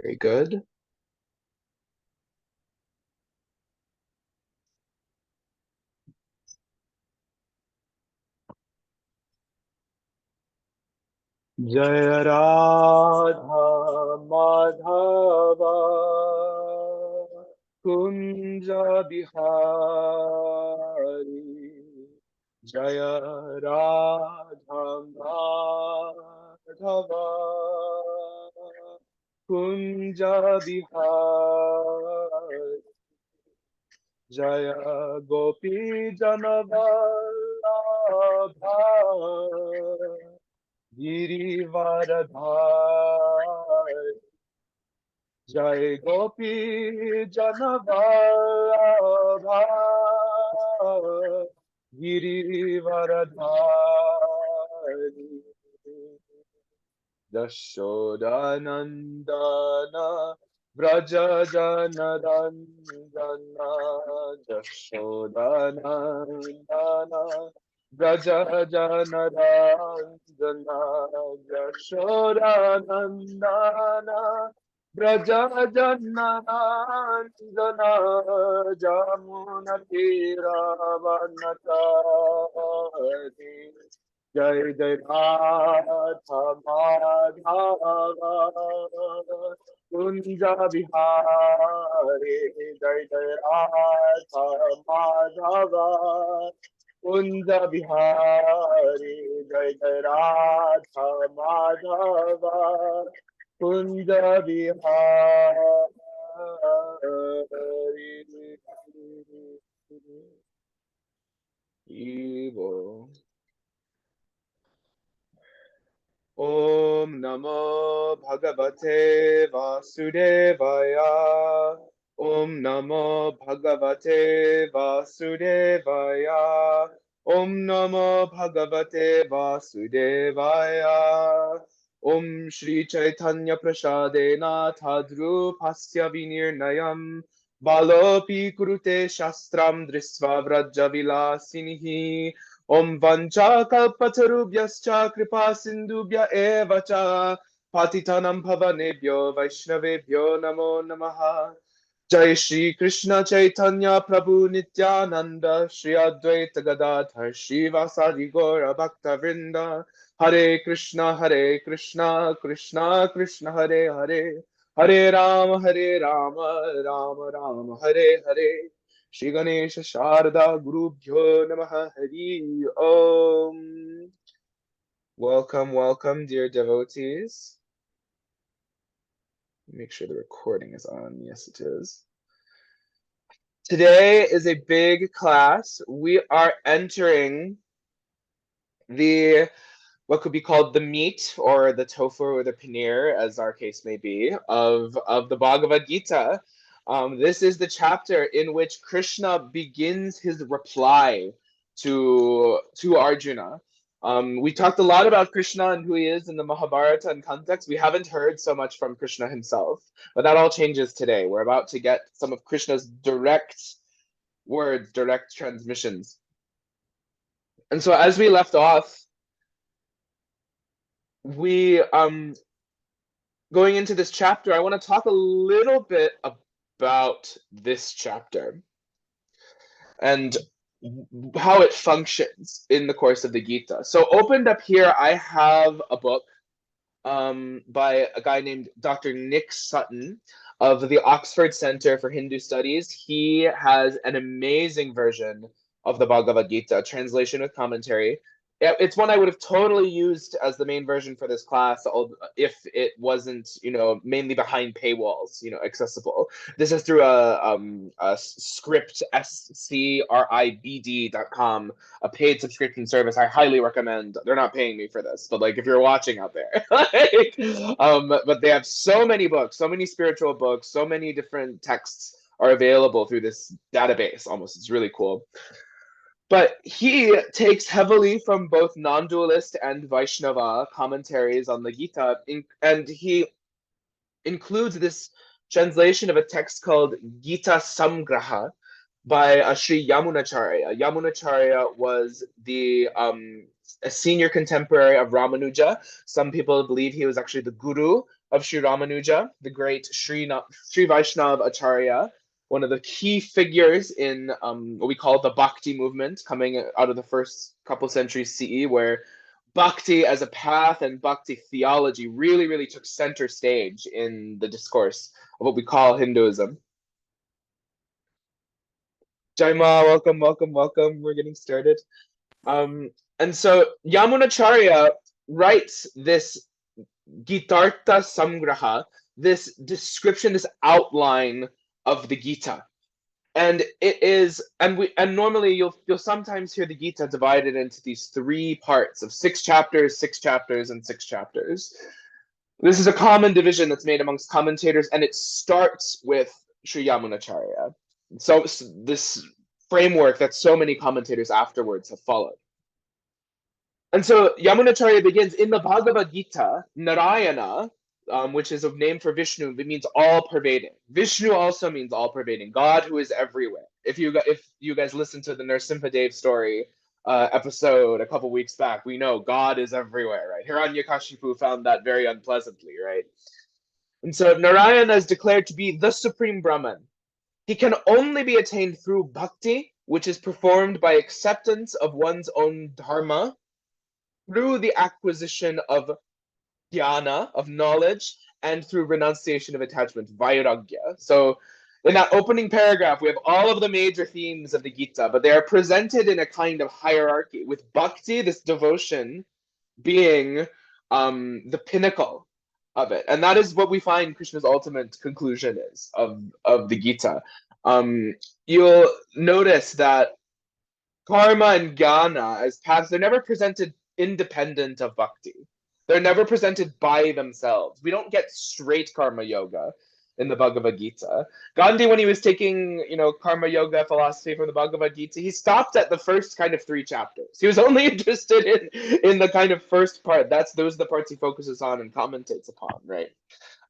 Very good. Jai Radha Madhava Kunja Bihari Jaya Radha Madhava Kunja Bihari Jaya Gopi Janavallabha Girivaradhari Jai Gopi Janavallabha Girivaradhari Jashodanandana Vraja Janadandana Jashodanandana Vraja Janadandana Jashodanandana Vraja Janadandana Jamunatiravanatari Jai Jai Radha Madhava Kunja Bihari Jai Jai Radha Madhava Kunja Bihari Jai Jai Radha Madhava Kunja Bihari Evil. Om Namo Bhagavate Vasudevaya. Om Namo Bhagavate Vasudevaya. Om Namo Bhagavate Vasudevaya. Om Shri Chaitanya Prasadena Tadrupasya Vinirnayam Balopi Kurute Shastram Drisva Vraja Vilasinihi Om Vancha Kalpatarubhyascha Kripa Sindhubhya Eva Cha Patitanam Bhavanebhyo Vaishnavebhyo Namo Namaha Jai Shri Krishna Chaitanya Prabhu Nityananda Shri Advaita Gadadhar Shri Vasadi Gaura Bhakta Vrinda Hare Krishna Krishna Krishna Hare Hare Hare Rama Rama Rama Hare Hare Shri Ganesha Sharda Gurubhyo Namaha Hari Om. Welcome, welcome, dear devotees. Make sure the recording is on. Yes, it is. Today is a big class. We are entering the what could be called the meat or the tofu or the paneer, as our case may be, of the Bhagavad Gita. This is the chapter in which Krishna begins his reply to Arjuna. We talked a lot about Krishna and who he is in the Mahabharata and context. We haven't heard so much from Krishna himself, but that all changes today. We're about to get some of Krishna's direct words, direct transmissions. And so as we left off, we going into this chapter, I want to talk a little bit about this chapter and how it functions in the course of the Gita. So opened up here, I have a book by a guy named Dr. Nick Sutton of the Oxford Center for Hindu Studies. He has an amazing version of the Bhagavad Gita, translation with commentary. It's one I would have totally used as the main version for this class if it wasn't, mainly behind paywalls, accessible. This is through a script, scribd.com, a paid subscription service. I highly recommend. They're not paying me for this, but if you're watching out there, but they have so many books, so many spiritual books, so many different texts are available through this database. Almost, it's really cool. But he takes heavily from both non-dualist and Vaishnava commentaries on the Gita, and he includes this translation of a text called Gita Samgraha by Sri Yamunacharya. Yamunacharya was a senior contemporary of Ramanuja. Some people believe he was actually the guru of Sri Ramanuja, the great Sri Vaishnava Acharya, one of the key figures in what we call the Bhakti movement, coming out of the first couple centuries CE, where Bhakti as a path and Bhakti theology really, really took center stage in the discourse of what we call Hinduism. Jaima, welcome, welcome, welcome. We're getting started. And so Yamunacharya writes this Gitartha Samgraha, this description, this outline of the Gita. And it is, and normally you'll sometimes hear the Gita divided into these three parts of 6 chapters, 6 chapters, and 6 chapters. This is a common division that's made amongst commentators, and it starts with Sri Yamunacharya. So this framework that so many commentators afterwards have followed. And so Yamunacharya begins in the Bhagavad Gita, Narayana, which is a name for Vishnu, it means all-pervading. Vishnu also means all-pervading, God who is everywhere. If you guys listen to the Nrsimhadev story episode a couple weeks back, we know God is everywhere, right? Hiranyakashipu found that very unpleasantly, right? And so Narayana is declared to be the supreme Brahman. He can only be attained through bhakti, which is performed by acceptance of one's own dharma, through the acquisition of jnana, of knowledge, and through renunciation of attachment, vairagya. So in that opening paragraph, we have all of the major themes of the Gita, but they are presented in a kind of hierarchy, with bhakti, this devotion, being the pinnacle of it. And that is what we find Krishna's ultimate conclusion is of the Gita. You'll notice that karma and jnana as paths, they're never presented independent of bhakti. They're never presented by themselves. We don't get straight karma yoga in the Bhagavad Gita. Gandhi, when he was taking, karma yoga philosophy from the Bhagavad Gita, he stopped at the first kind of 3 chapters. He was only interested in the kind of first part. Those are the parts he focuses on and commentates upon, right?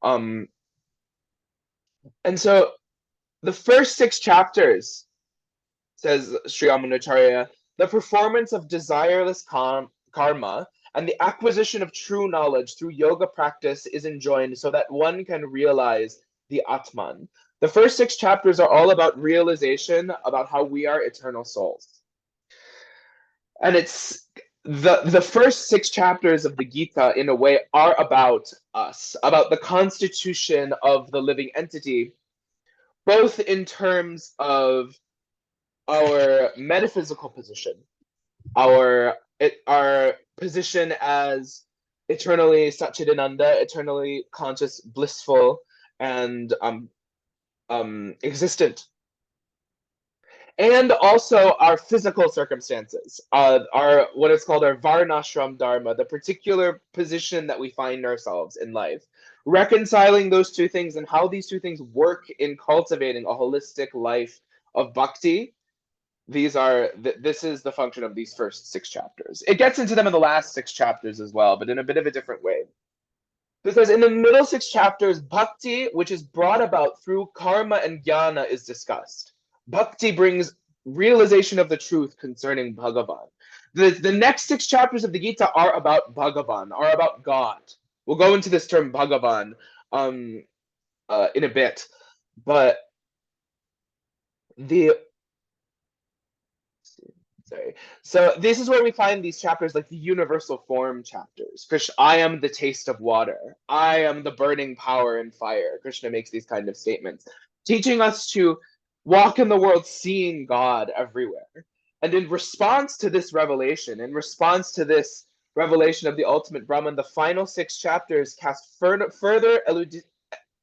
And so the first 6 chapters, says Sri Yamunacharya, the performance of desireless karma and the acquisition of true knowledge through yoga practice is enjoined so that one can realize the Atman. The first 6 chapters are all about realization, about how we are eternal souls. And it's the first 6 chapters of the Gita, in a way, are about us, about the constitution of the living entity, both in terms of our metaphysical position, our position as eternally Satchidananda, eternally conscious, blissful, and existent. And also our physical circumstances, our what is called our varnashram dharma, the particular position that we find ourselves in life. Reconciling those 2 things and how these 2 things work in cultivating a holistic life of bhakti. This is the function of these first 6 chapters. It gets into them in the last 6 chapters as well, but in a bit of a different way. Because in the middle 6 chapters, bhakti, which is brought about through karma and jnana, is discussed. Bhakti brings realization of the truth concerning Bhagavan. The next 6 chapters of the Gita are about Bhagavan, are about God. We'll go into this term Bhagavan in a bit. But so this is where we find these chapters like the universal form chapters. Krishna, I am the taste of water. I am the burning power in fire. Krishna makes these kind of statements, teaching us to walk in the world seeing God everywhere. And in response to this revelation, of the ultimate Brahman, the final 6 chapters cast further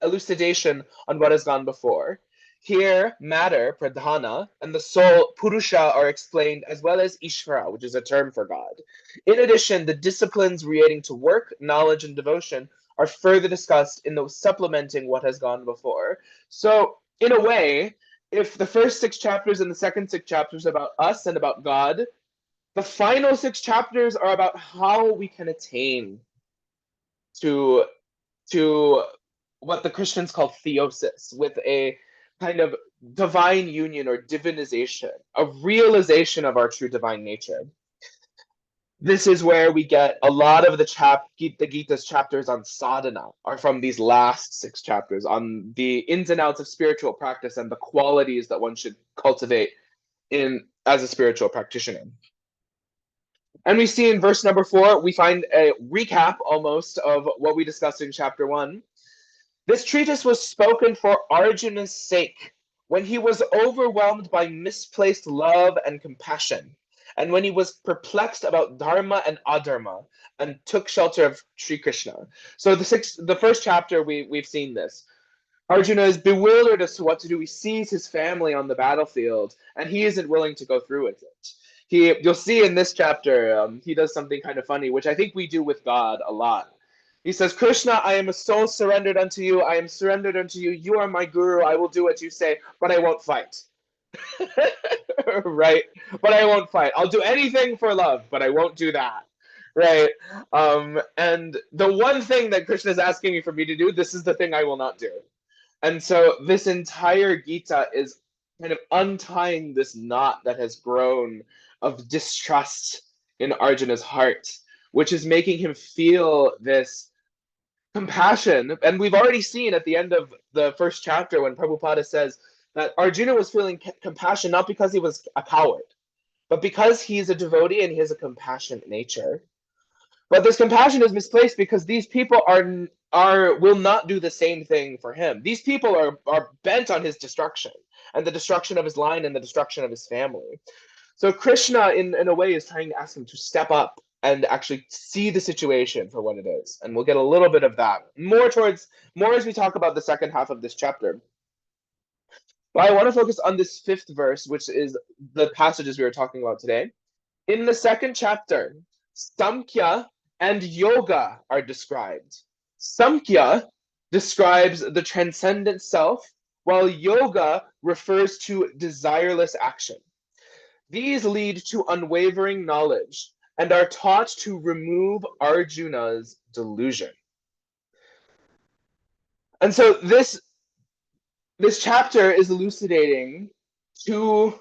elucidation on what has gone before. Here, matter, pradhana, and the soul, purusha, are explained, as well as ishvara, which is a term for God. In addition, the disciplines relating to work, knowledge, and devotion are further discussed in those supplementing what has gone before. So, in a way, if the first 6 chapters and the second 6 chapters are about us and about God, the final 6 chapters are about how we can attain to what the Christians call theosis, with a kind of divine union or divinization, a realization of our true divine nature. This is where we get a lot of the Gita's chapters on sadhana are from these last 6 chapters on the ins and outs of spiritual practice and the qualities that one should cultivate in as a spiritual practitioner. And we see in verse number 4, we find a recap almost of what we discussed in chapter 1. This treatise was spoken for Arjuna's sake, when he was overwhelmed by misplaced love and compassion, and when he was perplexed about dharma and adharma, and took shelter of Sri Krishna. So the first chapter, we've seen this. Arjuna is bewildered as to what to do. He sees his family on the battlefield, and he isn't willing to go through with it. You'll see in this chapter, he does something kind of funny, which I think we do with God a lot. He says, Krishna, I am a soul surrendered unto you. I am surrendered unto you. You are my guru. I will do what you say, but I won't fight. Right? But I won't fight. I'll do anything for love, but I won't do that. Right? And the one thing that Krishna is asking for me to do, this is the thing I will not do. And so this entire Gita is kind of untying this knot that has grown of distrust in Arjuna's heart, which is making him feel this compassion. And we've already seen at the end of the first chapter when Prabhupada says that Arjuna was feeling compassion not because he was a coward, but because he's a devotee and he has a compassionate nature. But this compassion is misplaced because these people will not do the same thing for him. These people are bent on his destruction and the destruction of his line and the destruction of his family. So Krishna, in a way, is trying to ask him to step up and actually see the situation for what it is. And we'll get a little bit of that more as we talk about the second half of this chapter. But I want to focus on this 5th verse, which is the passages we were talking about today. In the second chapter, Samkhya and yoga are described. Samkhya describes the transcendent self, while yoga refers to desireless action. These lead to unwavering knowledge and are taught to remove Arjuna's delusion. And so this chapter is elucidating 2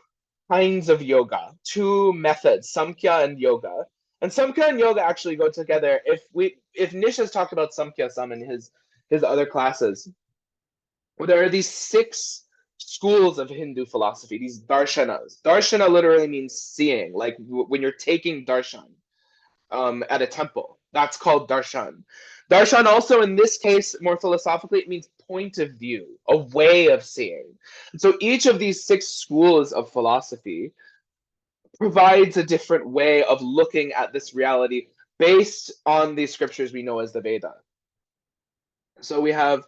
kinds of yoga, 2 methods, Samkhya and yoga. And Samkhya and yoga actually go together. If Nish has talked about Samkhya some in his other classes, well, there are these 6 schools of Hindu philosophy, these darshanas. Darshana literally means seeing, like when you're taking darshan at a temple. That's called darshan. Darshan also, in this case, more philosophically, it means point of view, a way of seeing. So each of these 6 schools of philosophy provides a different way of looking at this reality based on these scriptures we know as the Veda. So we have,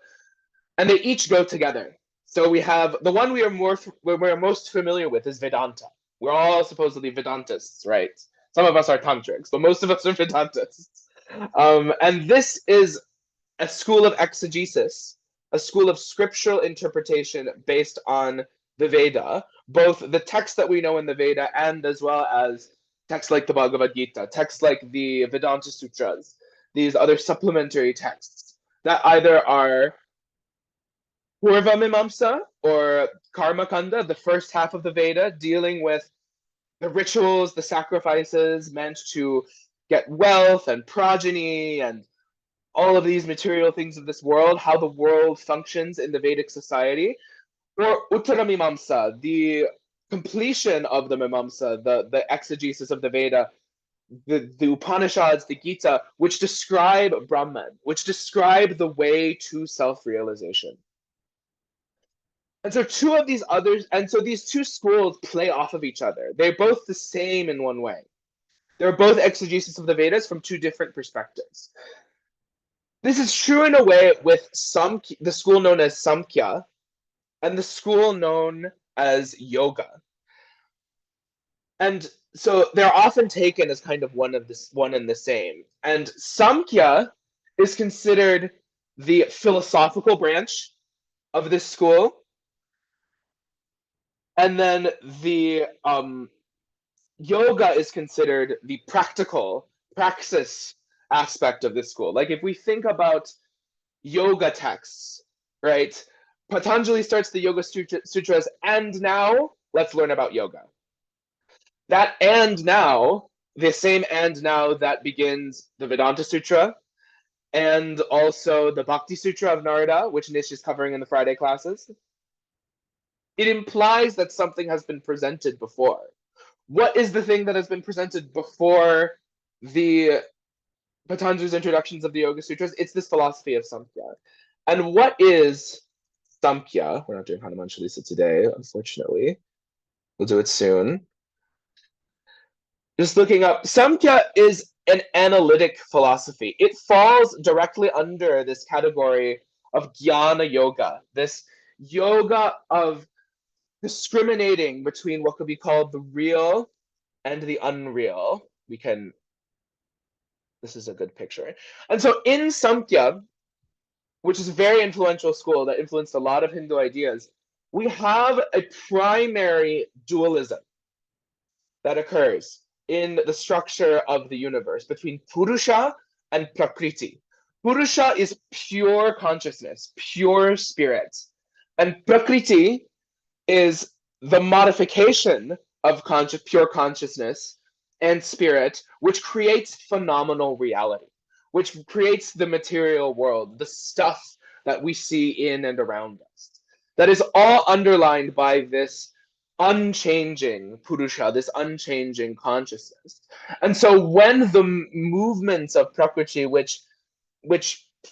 and they each go together. So we have the one we're most familiar with is Vedanta. We're all supposedly Vedantists, right? Some of us are tantrics, but most of us are Vedantists. And this is a school of exegesis, a school of scriptural interpretation based on the Veda, both the text that we know in the Veda and as well as texts like the Bhagavad Gita, texts like the Vedanta Sutras, these other supplementary texts that either are Purva Mimamsa or Karma Kanda, the first half of the Veda, dealing with the rituals, the sacrifices meant to get wealth and progeny and all of these material things of this world, how the world functions in the Vedic society, or Uttara Mimamsa, the completion of the Mimamsa, the exegesis of the Veda, the Upanishads, the Gita, which describe Brahman, which describe the way to self-realization. And so these 2 schools play off of each other. They're both the same in one way. They're both exegesis of the Vedas from 2 different perspectives. This is true in a way with the school known as Samkhya and the school known as yoga. And so they're often taken as kind of one and the same. And Samkhya is considered the philosophical branch of this school. And then the yoga is considered the practical praxis aspect of this school. Like if we think about yoga texts, right? Patanjali starts the Yoga Sutras, and now let's learn about yoga. That and now, the same and now that begins the Vedanta Sutra, and also the Bhakti Sutra of Narada, which Nish is covering in the Friday classes. It implies that something has been presented before. What is the thing that has been presented before the Patanjali's introductions of the Yoga Sutras? It's this philosophy of Samkhya. And what is Samkhya? We're not doing Hanuman Chalisa today, unfortunately. We'll do it soon. Just looking up, Samkhya is an analytic philosophy. It falls directly under this category of jnana yoga, this yoga of discriminating between what could be called the real and the unreal. This is a good picture. And so in Samkhya, which is a very influential school that influenced a lot of Hindu ideas, we have a primary dualism that occurs in the structure of the universe between Purusha and Prakriti. Purusha is pure consciousness, pure spirit. And Prakriti is the modification of pure consciousness and spirit, which creates phenomenal reality, which creates the material world, the stuff that we see in and around us. That is all underlined by this unchanging Purusha, this unchanging consciousness. And so when the movements of Prakriti, which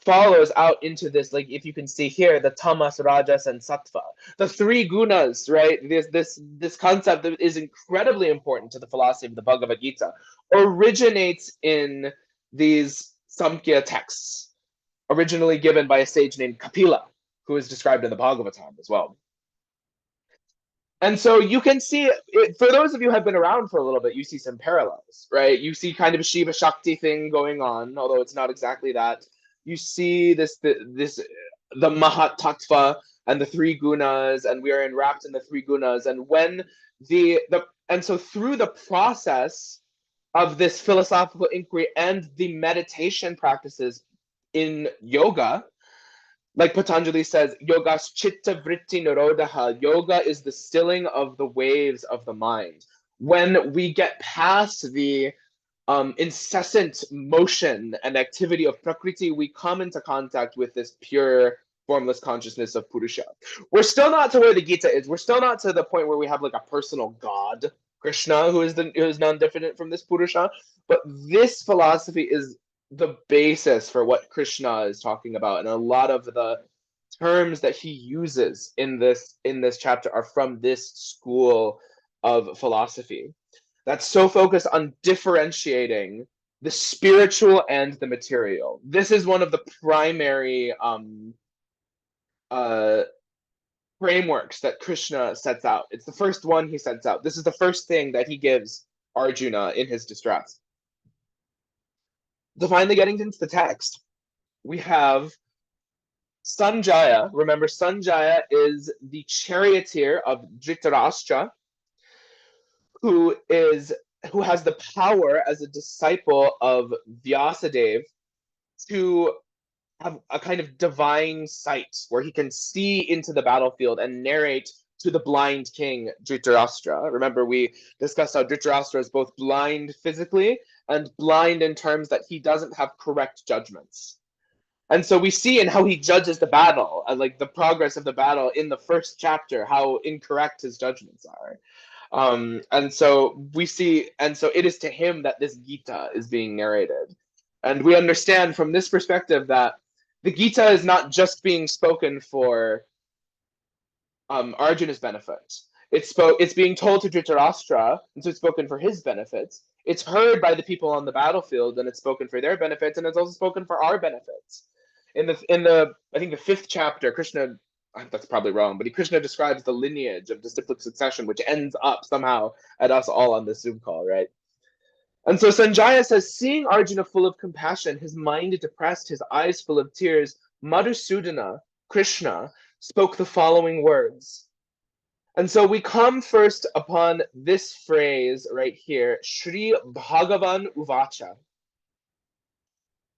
follows out into this, like if you can see here, the tamas, rajas, and sattva, the three gunas, right? This concept that is incredibly important to the philosophy of the Bhagavad Gita originates in these Samkhya texts, originally given by a sage named Kapila, who is described in the Bhagavatam as well. And so you can see, for those of you who have been around for a little bit, you see some parallels, right? You see kind of a Shiva Shakti thing going on, although it's not exactly that. You see the Mahat Tattva and the three gunas, and we are enwrapped in the three gunas. And when and so through the process of this philosophical inquiry and the meditation practices in yoga, like Patanjali says, yogas chitta vritti nirodha. Yoga is the stilling of the waves of the mind. When we get past the incessant motion and activity of Prakriti, we come into contact with this pure, formless consciousness of Purusha. We're still not to where the Gita is. We're still not to the point where we have like a personal God, Krishna, who is non-different from this Purusha. But this philosophy is the basis for what Krishna is talking about, and a lot of the terms that he uses in this chapter are from this school of philosophy that's so focused on differentiating the spiritual and the material. This is one of the primary frameworks that Krishna sets out. It's the first one he sets out. This is the first thing that he gives Arjuna in his distress. So finally getting into the text, we have Sanjaya. Remember, Sanjaya is the charioteer of Dhritarashtra, who has the power as a disciple of Vyasadeva to have a kind of divine sight where he can see into the battlefield and narrate to the blind king Dhritarashtra. Remember, we discussed how Dhritarashtra is both blind physically and blind in terms that he doesn't have correct judgments. And so we see in how he judges the battle, like the progress of the battle in the first chapter, how incorrect his judgments are. And so we see, and so it is to him that this Gita is being narrated. And we understand from this perspective that the Gita is not just being spoken for Arjuna's benefit. It's being told to Dhritarashtra, and so it's spoken for his benefit. It's heard by the people on the battlefield, and it's spoken for their benefits, and it's also spoken for our benefits. In the I think the 5th chapter, Krishna, that's probably wrong, but Krishna describes the lineage of disciplic succession, which ends up somehow at us all on this Zoom call, right? And so Sanjaya says, seeing Arjuna full of compassion, his mind depressed, his eyes full of tears, Madhusudana, Krishna, spoke the following words. And so we come first upon this phrase right here, Shri Bhagavan Uvacha,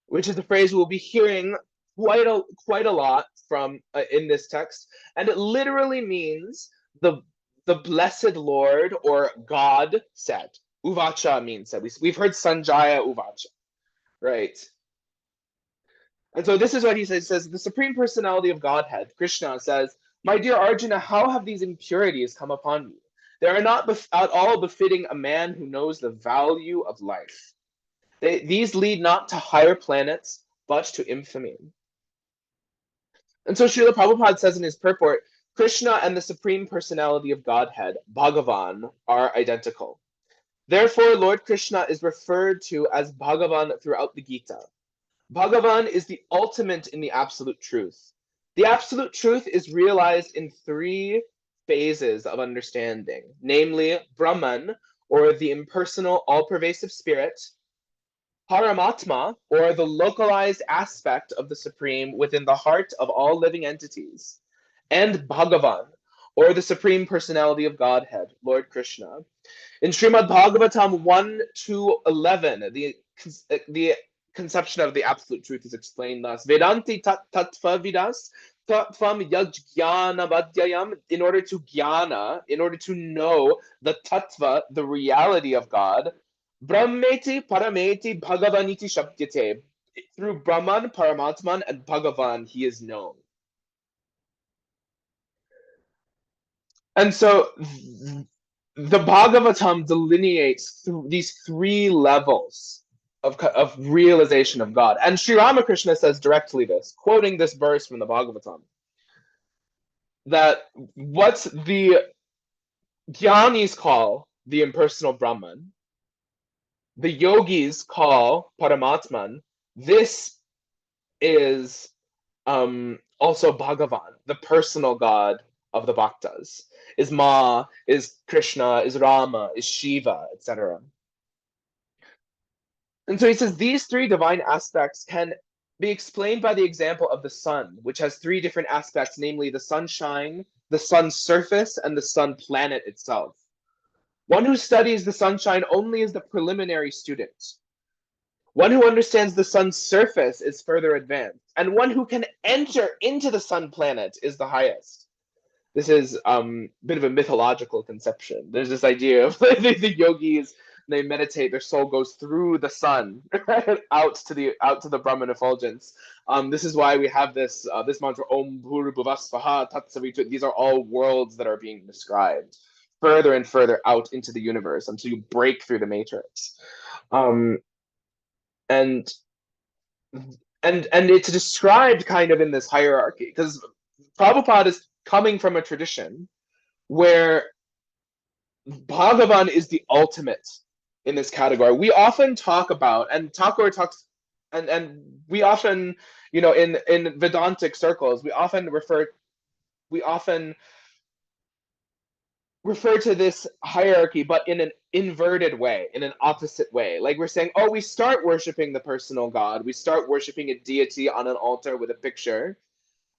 which is the phrase we'll be hearing quite a lot from in this text, and it literally means the blessed Lord or God said. Uvacha means said. We've heard Sanjaya Uvacha, right? And so this is what he says. He says, the Supreme Personality of Godhead, Krishna, says, my dear Arjuna, how have these impurities come upon you? They are not at all befitting a man who knows the value of life. These lead not to higher planets, but to infamy. And so Srila Prabhupada says in his purport, Krishna and the Supreme Personality of Godhead, Bhagavan, are identical. Therefore, Lord Krishna is referred to as Bhagavan throughout the Gita. Bhagavan is the ultimate in the absolute truth. The absolute truth is realized in three phases of understanding, namely Brahman, or the impersonal, all-pervasive spirit, Paramatma, or the localized aspect of the Supreme within the heart of all living entities, and Bhagavan, or the Supreme Personality of Godhead, Lord Krishna. In Srimad Bhagavatam 1 to 11, the conception of the absolute truth is explained thus. Vedanti tattva vidas tattvam yajnana vadhyayam, in order to know the tattva, the reality of God, Brahmeti parameti bhagavaniti shabdyate. Through Brahman, Paramatman, and Bhagavan, he is known. And so the Bhagavatam delineates these three levels of realization of God. And Sri Ramakrishna says directly this, quoting this verse from the Bhagavatam, that what the Jnanis call the impersonal Brahman, the yogis call Paramatman, this is also Bhagavan, the personal God of the Bhaktas. Is Ma, is Krishna, is Rama, is Shiva, etc. And so he says these three divine aspects can be explained by the example of the sun, which has three different aspects, namely the sunshine, the sun's surface, and the sun planet itself. One who studies the sunshine only is the preliminary student. One who understands the sun's surface is further advanced, and one who can enter into the sun planet is the highest. This is a bit of a mythological conception. There's this idea of the yogis, they meditate, their soul goes through the sun, right, out to the Brahman effulgence. This is why we have this mantra, Om Bhur Bhuvasvaha Tat Savitur. These are all worlds that are being described further and further out into the universe until you break through the matrix. And it's described kind of in this hierarchy, because Prabhupada is coming from a tradition where Bhagavan is the ultimate in this category. We often talk about, and Thakur talks, and we often, in Vedantic circles, we often refer to this hierarchy, but in an inverted way, in an opposite way. Like we're saying, oh, we start worshiping the personal God, we start worshiping a deity on an altar with a picture,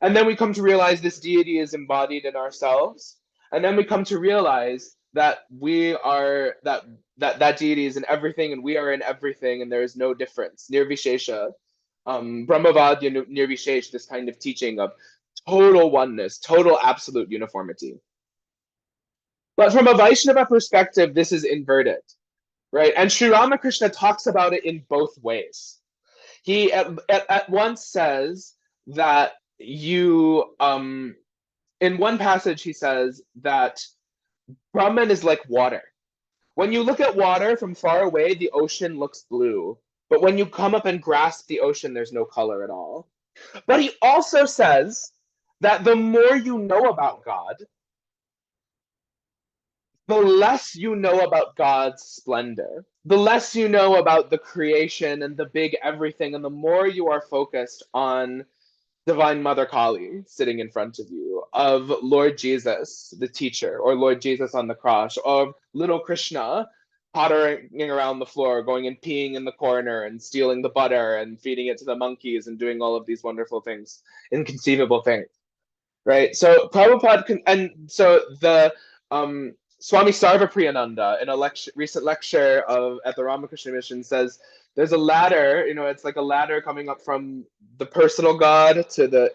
and then we come to realize this deity is embodied in ourselves, and then we come to realize that we are that deity is in everything, and we are in everything, and there is no difference. Nirvishesha, Brahmavadya Nirvishesh, this kind of teaching of total oneness, total absolute uniformity. But from a Vaishnava perspective, this is inverted, right? And Sri Ramakrishna talks about it in both ways. He at once says that in one passage, he says that Brahman is like water. When you look at water from far away, the ocean looks blue. But when you come up and grasp the ocean, there's no color at all. But he also says that the more you know about God, the less you know about God's splendor, the less you know about the creation and the big everything, and the more you are focused on Divine Mother Kali sitting in front of you, of Lord Jesus, the teacher, or Lord Jesus on the cross, of little Krishna pottering around the floor, going and peeing in the corner and stealing the butter and feeding it to the monkeys and doing all of these wonderful things, inconceivable things, right? So Prabhupada, and so the Swami Sarvapriyananda in a recent lecture at the Ramakrishna Mission says There's a ladder, it's like a ladder coming up from the personal God to the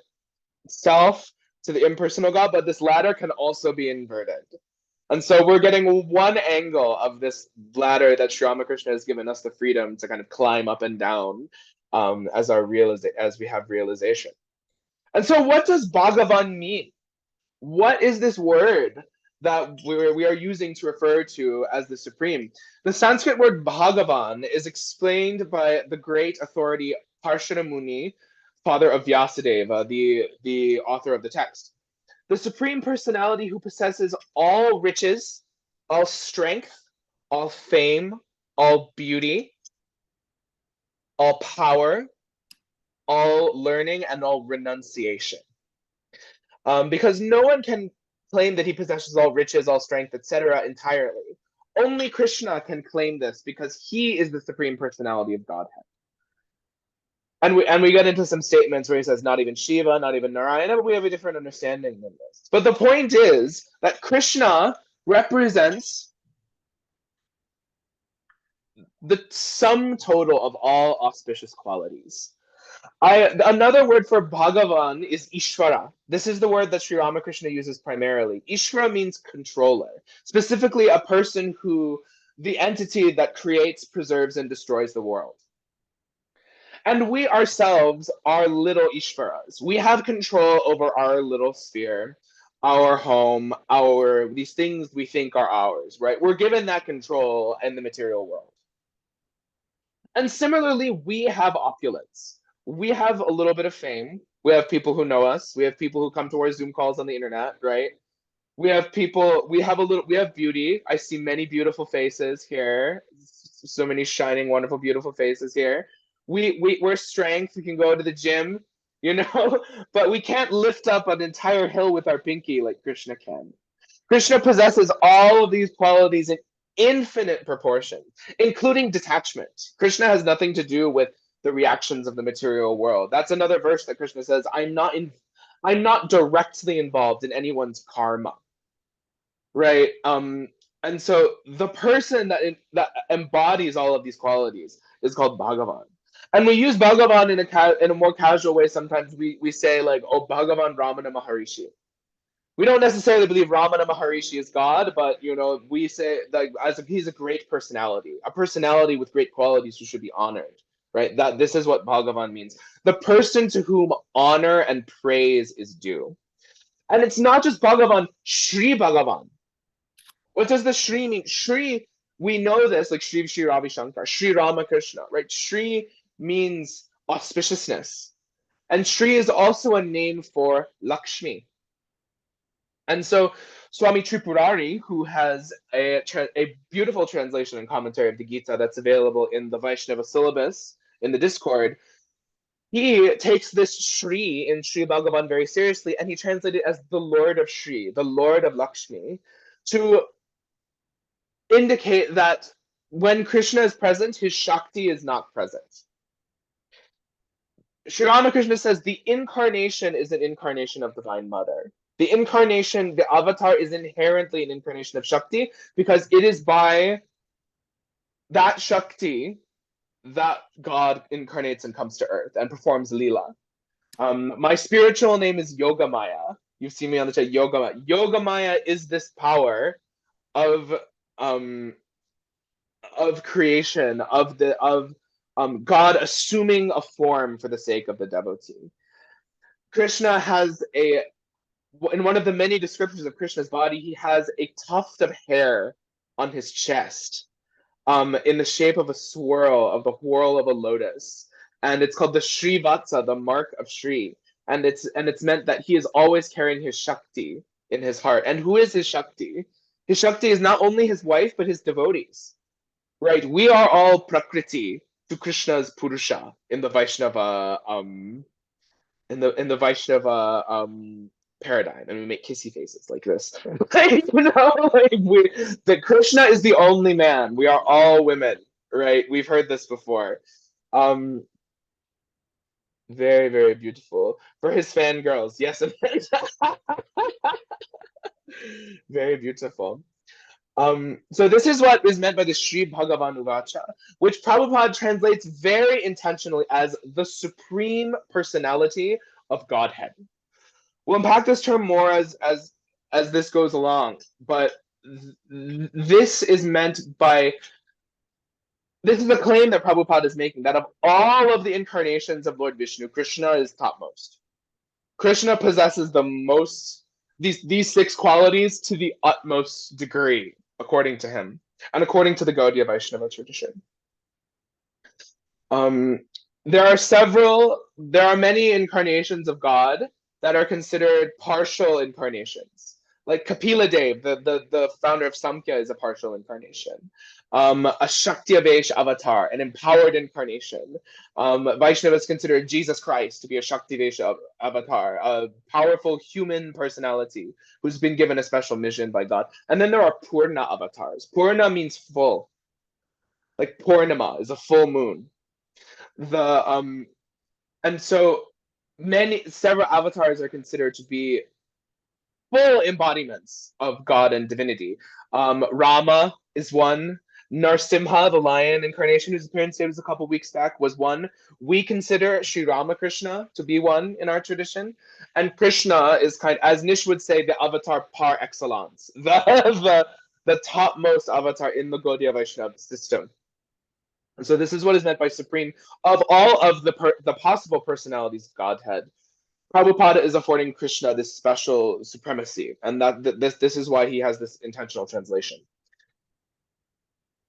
self to the impersonal God, but this ladder can also be inverted. And so we're getting one angle of this ladder that Sri Ramakrishna has given us the freedom to kind of climb up and down as we have realization. And so what does Bhagavan mean? What is this word that we are using to refer to as the Supreme? The Sanskrit word Bhagavan is explained by the great authority Parshara Muni, father of Vyasadeva, the author of the text. The Supreme Personality who possesses all riches, all strength, all fame, all beauty, all power, all learning, and all renunciation. Because no one can claim that he possesses all riches, all strength, etc. entirely. Only Krishna can claim this because he is the Supreme Personality of Godhead. And we get into some statements where he says not even Shiva, not even Narayana, but we have a different understanding than this. But the point is that Krishna represents the sum total of all auspicious qualities. Another word for Bhagavan is Ishvara. This is the word that Sri Ramakrishna uses primarily. Ishvara means controller, specifically a person the entity that creates, preserves, and destroys the world. And we ourselves are little Ishvaras. We have control over our little sphere, our home, these things we think are ours, right? We're given that control in the material world. And similarly, we have opulence. We have a little bit of fame. We have people who know us. We have people who come to our Zoom calls on the internet, right? We have beauty. I see many beautiful faces here. So many shining, wonderful, beautiful faces here. We're strength. We can go to the gym, but we can't lift up an entire hill with our pinky like Krishna can. Krishna possesses all of these qualities in infinite proportion, including detachment. Krishna has nothing to do with the reactions of the material world. That's another verse that Krishna says, I'm not directly involved in anyone's karma. Right? And so the person that embodies all of these qualities is called Bhagavan. And we use Bhagavan in a more casual way. Sometimes we say like, oh, Bhagavan Ramana Maharishi. We don't necessarily believe Ramana Maharishi is God, but we say like he's a great personality, a personality with great qualities who should be honored. Right? That this is what Bhagavan means. The person to whom honor and praise is due. And it's not just Bhagavan, Shri Bhagavan. What does the Shri mean? Shri, we know this, like Shri Ravi Shankar, Shri Ramakrishna, right? Shri means auspiciousness. And Shri is also a name for Lakshmi. And so Swami Tripurari, who has a beautiful translation and commentary of the Gita that's available in the Vaishnava syllabus in the Discord, he takes this Shri in Shri Bhagavan very seriously, and he translated it as the Lord of Shri, the Lord of Lakshmi, to indicate that when Krishna is present, his Shakti is not present. Sri Ramakrishna says the incarnation is an incarnation of Divine Mother. The incarnation, the avatar, is inherently an incarnation of Shakti because it is by that Shakti that God incarnates and comes to earth and performs Leela. My spiritual name is Yogamaya. You've seen me on the chat, Yogamaya. Yogamaya is this power of creation, of God assuming a form for the sake of the devotee. Krishna has in one of the many descriptions of Krishna's body, he has a tuft of hair on his chest, in the shape of a swirl, of the whorl of a lotus. And it's called the Shri Vatsa, the mark of Shri. And it's meant that he is always carrying his Shakti in his heart. And who is his Shakti? His Shakti is not only his wife, but his devotees. Right? We are all Prakriti to Krishna's Purusha in the Vaishnava in the Vaishnava paradigm, and we make kissy faces like this. That Krishna is the only man. We are all women, right? We've heard this before. Very, very beautiful for his fangirls. Yes, very beautiful. So this is what is meant by the Sri Bhagavan Uvacha. which Prabhupada translates very intentionally as the supreme personality of Godhead. We'll unpack this term more as this goes along, but this is meant by, this is a claim that Prabhupada is making, that of all of the incarnations of Lord Vishnu, Krishna is topmost. Krishna possesses the most, these six qualities to the utmost degree, according to him, and according to the Gaudiya Vaishnava tradition. There are many incarnations of God that are considered partial incarnations. Like Kapila Dev, the founder of Samkhya, is a partial incarnation. A Shakti avatar, an empowered incarnation. Vaishnavas consider Jesus Christ to be a Shakti avatar, a powerful human personality who's been given a special mission by God. And then there are Purna avatars. Purna means full. Like Purnima is a full moon. And so several avatars are considered to be full embodiments of God and divinity. Rama is one. Narsimha, the lion incarnation whose appearance was a couple weeks back, was one. We consider Sri Ramakrishna to be one in our tradition. And Krishna is as Nish would say, the avatar par excellence, the topmost avatar in the Gaudiya Vaishnava system. And so this is what is meant by supreme. Of all of the possible personalities of Godhead, Prabhupada is affording Krishna this special supremacy, and this is why he has this intentional translation.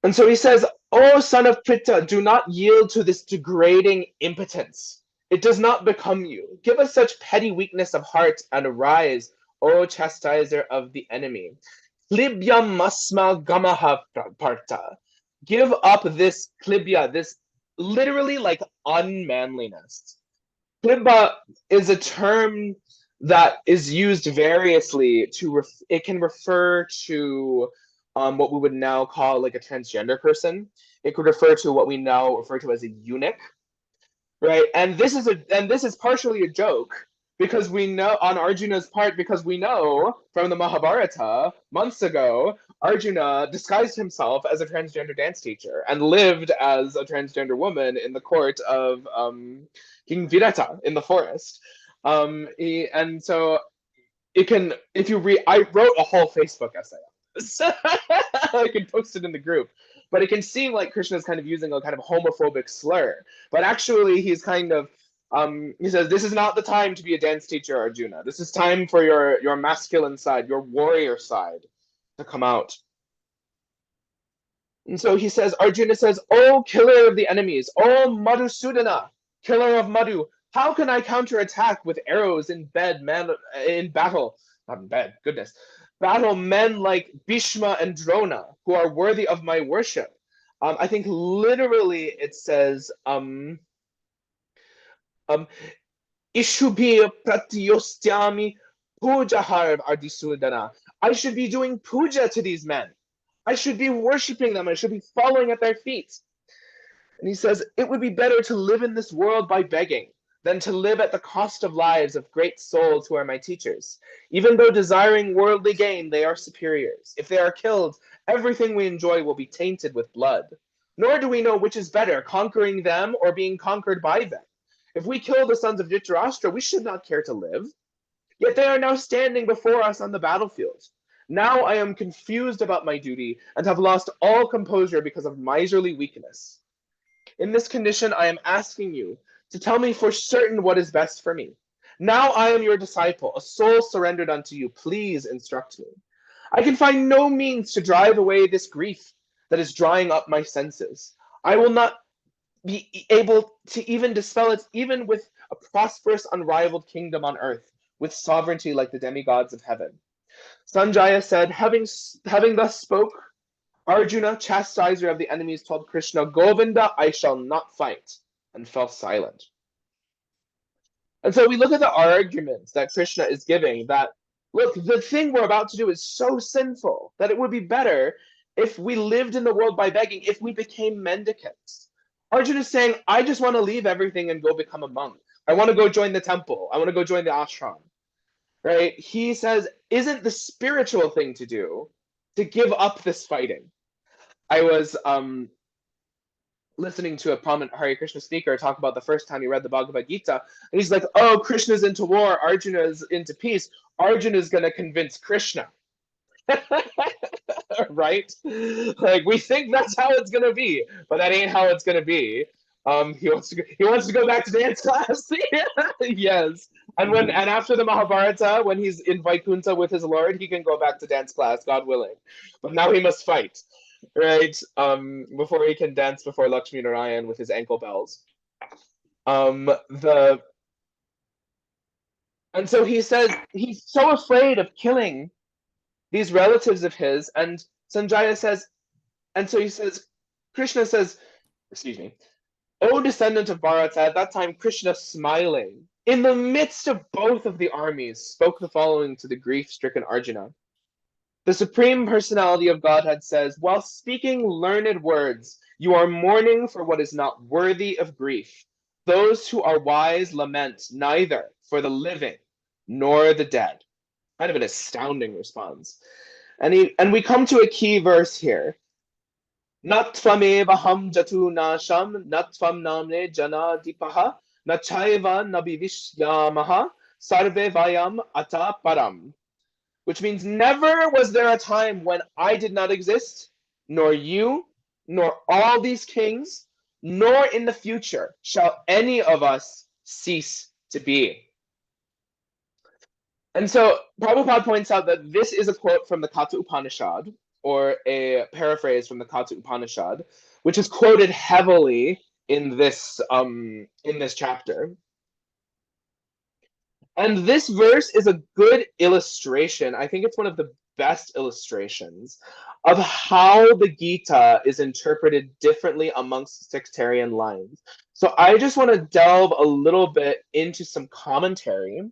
And so he says, "O son of Pritha, do not yield to this degrading impotence. It does not become you. Give us such petty weakness of heart and arise, O chastiser of the enemy. Klibyam masma gamaha parta. Give up this klibya, this literally like unmanliness." Klibya is a term that is used variously it can refer to what we would now call like a transgender person. It could refer to what we now refer to as a eunuch, right? And this is partially a joke, because we know on Arjuna's part, because we know from the Mahabharata months ago, Arjuna disguised himself as a transgender dance teacher and lived as a transgender woman in the court of King Virata in the forest. And so it can, if you read, I wrote a whole Facebook essay on this. I can post it in the group. But it can seem like Krishna is kind of using a kind of homophobic slur. But actually, he's kind of, he says, this is not the time to be a dance teacher, Arjuna. This is time for your masculine side, your warrior side to come out. And so he says, Arjuna says, "O killer of the enemies, O Madhusudana, killer of Madhu, how can I counterattack with arrows in battle? Not in bed, goodness. Battle men like Bhishma and Drona, who are worthy of my worship." I think literally it says, Ishubhi pratyostyami pujahar ardisudana. I should be doing puja to these men. I should be worshiping them. I should be following at their feet. And he says, it would be better to live in this world by begging than to live at the cost of lives of great souls who are my teachers. Even though desiring worldly gain, they are superiors. If they are killed, everything we enjoy will be tainted with blood. Nor do we know which is better, conquering them or being conquered by them. If we kill the sons of Dhritarashtra, we should not care to live. Yet they are now standing before us on the battlefield. Now I am confused about my duty and have lost all composure because of miserly weakness. In this condition, I am asking you to tell me for certain what is best for me. Now I am your disciple, a soul surrendered unto you. Please instruct me. I can find no means to drive away this grief that is drying up my senses. I will not be able to even dispel it, even with a prosperous, unrivaled kingdom on earth, with sovereignty like the demigods of heaven. Sanjaya said, having thus spoke, Arjuna, chastiser of the enemies, told Krishna, "Govinda, I shall not fight," and fell silent. And so we look at the arguments that Krishna is giving, that, look, the thing we're about to do is so sinful that it would be better if we lived in the world by begging, if we became mendicants. Arjuna is saying, I just want to leave everything and go become a monk. I want to go join the temple. I want to go join the ashram. Right? He says, isn't the spiritual thing to do to give up this fighting? I was listening to a prominent Hare Krishna speaker talk about the first time he read the Bhagavad Gita, and he's like, "Oh, Krishna's into war, Arjuna is into peace. Arjuna is going to convince Krishna." Right? Like, we think that's how it's gonna be, but that ain't how it's gonna be. He wants to go back to dance class. Yes. And after the Mahabharata, when he's in Vaikuntha with his lord, he can go back to dance class, God willing. But now he must fight, right? Before he can dance before Lakshmi Narayan with his ankle bells. The And so he says he's so afraid of killing these relatives of his, and Sanjaya says, and so he says, Krishna says, excuse me, O descendant of Bharata, at that time Krishna, smiling, in the midst of both of the armies, spoke the following to the grief-stricken Arjuna. The Supreme Personality of Godhead says, while speaking learned words, you are mourning for what is not worthy of grief. Those who are wise lament neither for the living nor the dead. Kind of an astounding response. And we come to a key verse here. Natvamevaham jatu nasham natvam namne jana dipaha nachaiva nabivishyamaha sarve vayam ata param. Which means never was there a time when I did not exist, nor you, nor all these kings, nor in the future shall any of us cease to be. And so Prabhupada points out that this is a quote from the Katha Upanishad, or a paraphrase from the Katha Upanishad, which is quoted heavily in this chapter. And this verse is a good illustration. I think it's one of the best illustrations of how the Gita is interpreted differently amongst sectarian lines. So I just want to delve a little bit into some commentary,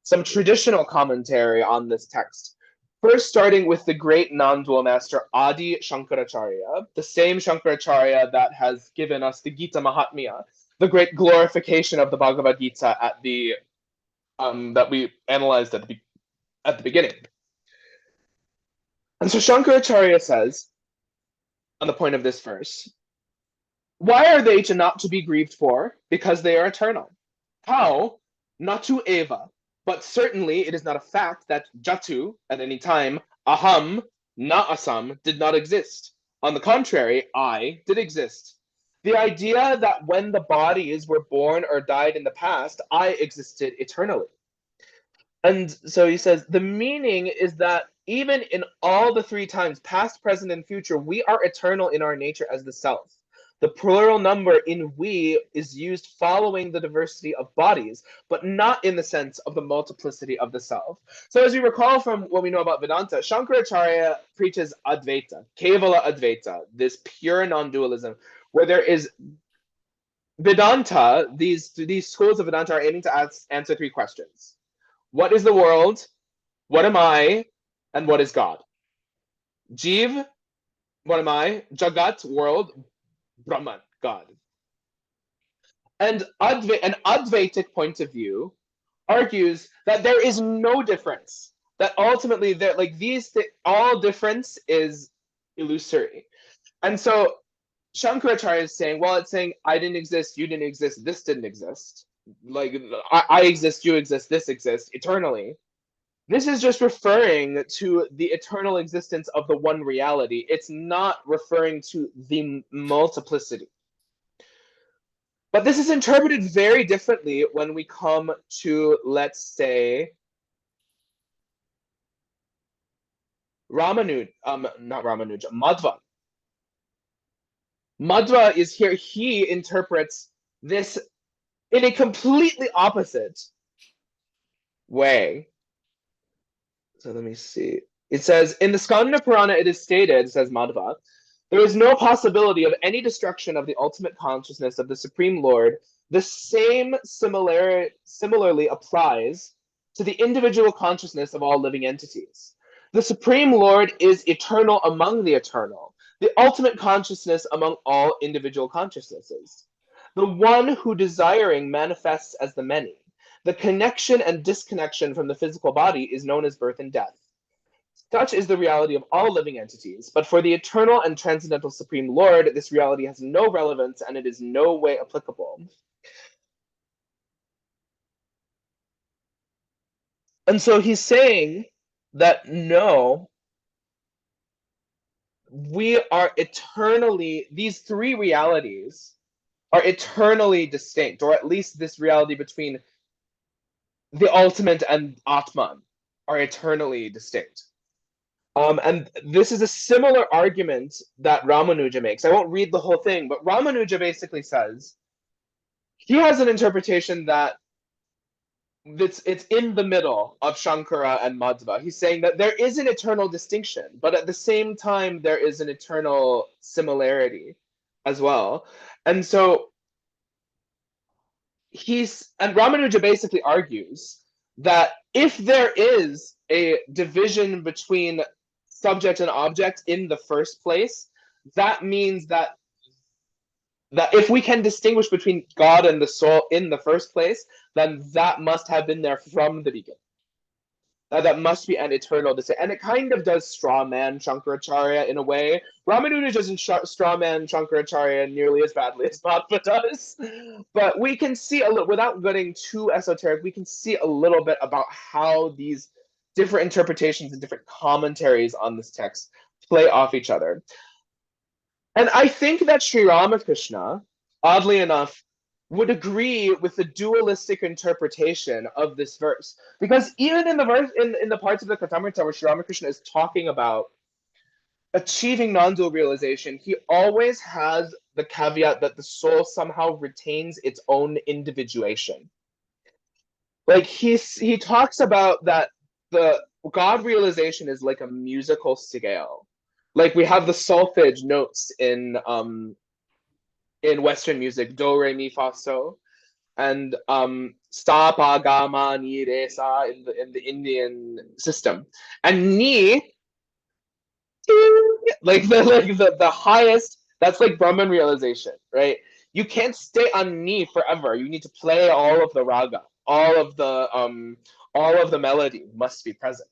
some traditional commentary on this text. First, starting with the great non-dual master Adi Shankaracharya, the same Shankaracharya that has given us the Gita Mahatmya, the great glorification of the Bhagavad Gita at the that we analyzed at the beginning. And so Shankaracharya says, on the point of this verse, why are they not to be grieved for? Because they are eternal. How? Not to eva. But certainly it is not a fact that jatu, at any time, aham, na asam, did not exist. On the contrary, I did exist. The idea that when the bodies were born or died in the past, I existed eternally. And so he says, the meaning is that even in all the three times, past, present, and future, we are eternal in our nature as the self. The plural number in we is used following the diversity of bodies, but not in the sense of the multiplicity of the self. So as we recall from what we know about Vedanta, Shankaracharya preaches Advaita, Kevala Advaita, this pure non-dualism, where there is Vedanta, these schools of Vedanta are aiming to answer three questions. What is the world? What am I? And what is God? Jeev, what am I? Jagat, world. Brahman, God. And an Advaitic point of view argues that there is no difference. That ultimately, all difference is illusory. And so Shankaracharya is saying, well, it's saying I didn't exist, you didn't exist, this didn't exist. Like I exist, you exist, this exists eternally. This is just referring to the eternal existence of the one reality. It's not referring to the multiplicity. But this is interpreted very differently when we come to, let's say, Madhva. Madhva is here, he interprets this in a completely opposite way. So let me see. It says, in the Skanda Purana, it is stated, says Madhva, there is no possibility of any destruction of the ultimate consciousness of the Supreme Lord. The same similarly applies to the individual consciousness of all living entities. The Supreme Lord is eternal among the eternal, the ultimate consciousness among all individual consciousnesses. The one who desiring manifests as the many. The connection and disconnection from the physical body is known as birth and death. Such is the reality of all living entities, but for the eternal and transcendental Supreme Lord, this reality has no relevance and it is no way applicable. And so he's saying that no, we are eternally, these three realities are eternally distinct, or at least this reality between the ultimate and Atman are eternally distinct. And this is a similar argument that Ramanuja makes. I won't read the whole thing, but Ramanuja basically says he has an interpretation that it's in the middle of Shankara and Madhva. He's saying that there is an eternal distinction, but at the same time there is an eternal similarity as well. And so Ramanuja basically argues that if there is a division between subject and object in the first place, that means that if we can distinguish between God and the soul in the first place, then that must have been there from the beginning. That must be an eternal distinction. And it kind of does straw man Shankaracharya in a way. Ramanuja doesn't straw man Shankaracharya nearly as badly as Madhva does. But we can see a little, without getting too esoteric, we can see a little bit about how these different interpretations and different commentaries on this text play off each other. And I think that Sri Ramakrishna, oddly enough, would agree with the dualistic interpretation of this verse. Because even in the verse, in the parts of the Katamrita where Sri Ramakrishna is talking about achieving non-dual realization, he always has the caveat that the soul somehow retains its own individuation. Like he talks about that the God realization is like a musical scale. Like we have the solfege notes in Western music, do, re, mi, fa, so, and sta, pa, ga, ma, ni, re, sa in the Indian system, and ni, like the highest. That's like Brahman realization, right? You can't stay on ni forever. You need to play all of the raga, all of the melody must be present,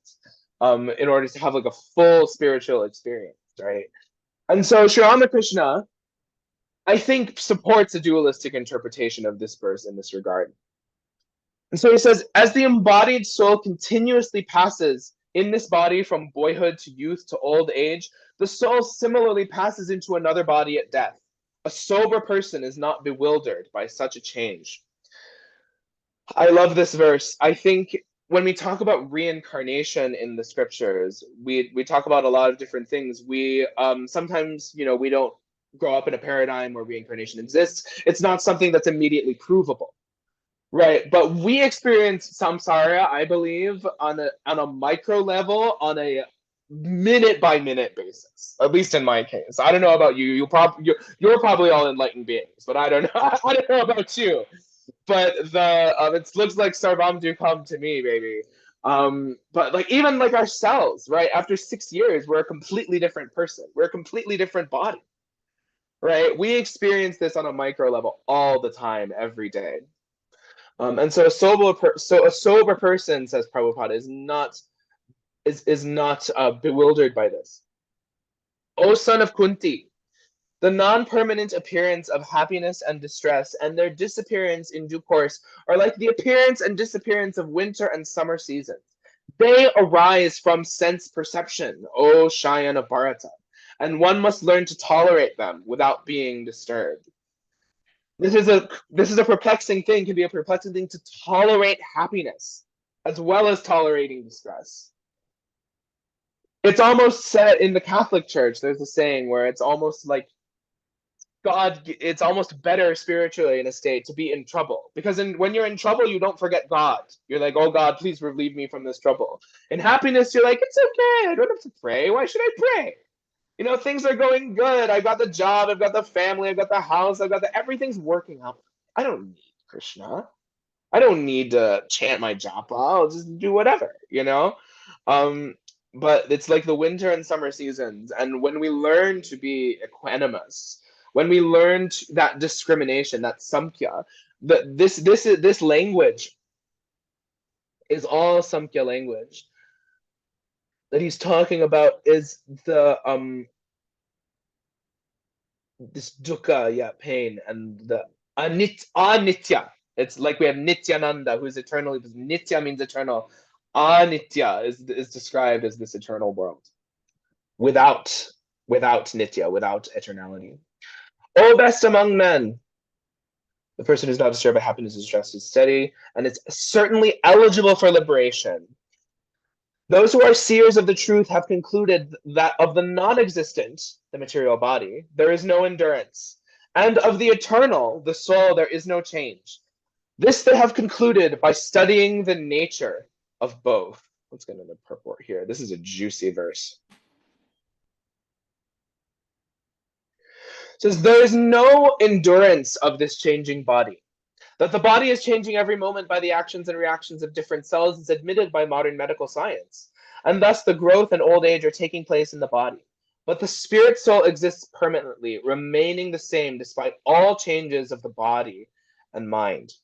in order to have like a full spiritual experience, right? And so Sri Ramakrishna, I think, supports a dualistic interpretation of this verse in this regard. And so he says, as the embodied soul continuously passes in this body from boyhood to youth to old age, the soul similarly passes into another body at death. A sober person is not bewildered by such a change. I love this verse. I think when we talk about reincarnation in the scriptures, we talk about a lot of different things. We sometimes, we don't grow up in a paradigm where reincarnation exists. It's not something that's immediately provable, right? But we experience samsara, I believe, on a micro level, on a minute by minute basis. At least in my case, I don't know about you. You're probably all enlightened beings, but I don't know. I don't know about you. But it looks like Sarvam do come to me, baby. But like even like ourselves, right? After 6 years, we're a completely different person. We're a completely different body, right? We experience this on a micro level all the time, every day. And so a sober person, says Prabhupada, is not bewildered by this. O son of Kunti, the non-permanent appearance of happiness and distress and their disappearance in due course are like the appearance and disappearance of winter and summer seasons. They arise from sense perception, O Shayan of Bharata, and one must learn to tolerate them without being disturbed. This is a perplexing thing. It can be a perplexing thing to tolerate happiness as well as tolerating distress. It's almost said in the Catholic Church, there's a saying where it's almost like it's almost better spiritually in a state to be in trouble, because when you're in trouble, you don't forget God. You're like, oh God, please relieve me from this trouble. In happiness, you're like, it's okay, I don't have to pray. Why should I pray? Things are going good. I've got the job, I've got the family, I've got the house, everything's working out. I don't need Krishna. I don't need to chant my japa. I'll just do whatever, But it's like the winter and summer seasons, and when we learn to be equanimous, when we learn that discrimination, that samkhya, this language is all samkhya language. that he's talking about is the this dukkha, yeah, pain, and the anitya. It's like we have Nityananda, who is eternally. Nitya means eternal. Anitya is described as this eternal world without nitya, without eternality. O best among men, the person who's not disturbed by happiness is just as steady, and it's certainly eligible for liberation. Those who are seers of the truth have concluded that of the non-existent, the material body, there is no endurance, and of the eternal, the soul, there is no change. This they have concluded by studying the nature of both. Let's get into the purport here. This is a juicy verse. It says, there is no endurance of this changing body. That the body is changing every moment by the actions and reactions of different cells is admitted by modern medical science, and thus the growth and old age are taking place in the body. But the spirit soul exists permanently, remaining the same despite all changes of the body and mind.